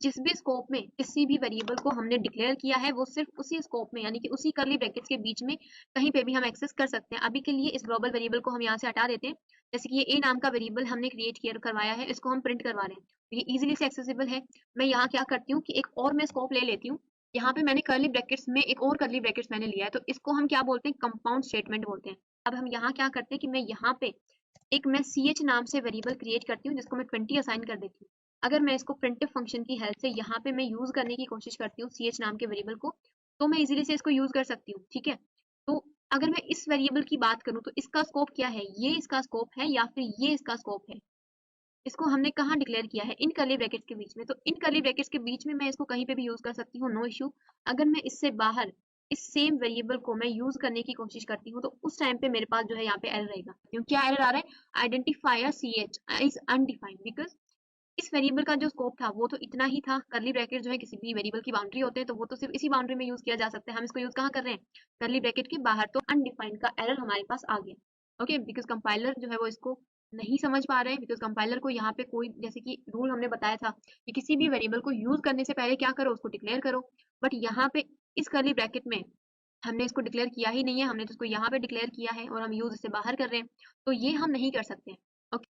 जिस भी स्कोप में किसी भी वेरिएबल को हमने डिक्लेयर किया है वो सिर्फ उसी स्कोप में यानी कि उसी कर्ली ब्रैकेट्स के बीच में कहीं पे भी हम एक्सेस कर सकते हैं। अभी के लिए इस ग्लोबल वेरिएबल को हम यहाँ से हटा देते हैं। जैसे कि ये ए नाम का वेरिएबल हमने क्रिएट किया करवाया है, इसको हम प्रिंट करवा रहे हैं, तो ये इजीली से एक्सेसिबल है। मैं यहाँ क्या करती हूँ कि एक और मैं स्कोप ले लेती हूँ। यहाँ पे मैंने कर्ली ब्रैकेट्स में एक और कर्ली ब्रैकेट्स मैंने लिया है, तो इसको हम क्या बोलते हैं, कंपाउंड स्टेटमेंट बोलते हैं। अब हम यहाँ क्या करते हैं कि मैं यहाँ पे एक मैं ch नाम से वेरिएबल क्रिएट करती हूँ जिसको मैं 20 असाइन कर देती हूँ। अगर मैं इसको प्रिंटफ फंक्शन की हेल्प से यहाँ पे मैं यूज करने की कोशिश करती हूँ ch नाम के वेरिएबल को, तो मैं इजीली से इसको यूज कर सकती हूँ। ठीक है, तो अगर मैं इस वेरिएबल की बात करूँ तो इसका स्कोप क्या है, ये इसका स्कोप है या फिर ये इसका स्कोप है। इसको हमने कहाँ डिक्लेयर किया है, इन कर्ली ब्रैकेट्स के बीच में, तो इन कर्ली ब्रैकेट्स के बीच में मैं इसको कहीं पे भी यूज कर सकती हूँ, नो इशू। अगर मैं इससे बाहर इस सेम वेरिएबल को मैं यूज करने की कोशिश करती हूँ तो उस टाइम पे मेरे पास जो है यहाँ पे एरर रहेगा। क्यों क्या एरर आ रहा है, identifier ch is undefined, because इस वेरिएबल का जो स्कोप था वो तो इतना ही था। कर्ली ब्रैकेट जो है किसी भी वेरिएबल की बाउंड्री होते हैं, तो वो तो सिर्फ इसी बाउंड्री में यूज किया जा सकता है। हम इसको यूज कहाँ कर रहे हैं, कर्ली ब्रैकेट के बाहर, तो अनडिफाइंड का एरर हमारे पास आ गया। ओके, बिकॉज कंपाइलर जो है वो इसको नहीं समझ पा रहे हैं, बिकॉज कंपाइलर को यहाँ पे कोई, जैसे कि रूल हमने बताया था कि किसी भी वेरिएबल को यूज करने से पहले क्या करो, उसको डिक्लेयर करो। बट यहाँ पे इस कर्ली ब्रैकेट में हमने इसको डिक्लेयर किया ही नहीं है, हमने तो इसको यहाँ पे डिक्लेयर किया है और हम यूज इससे बाहर कर रहे हैं, तो ये हम नहीं कर सकते हैं। ओके,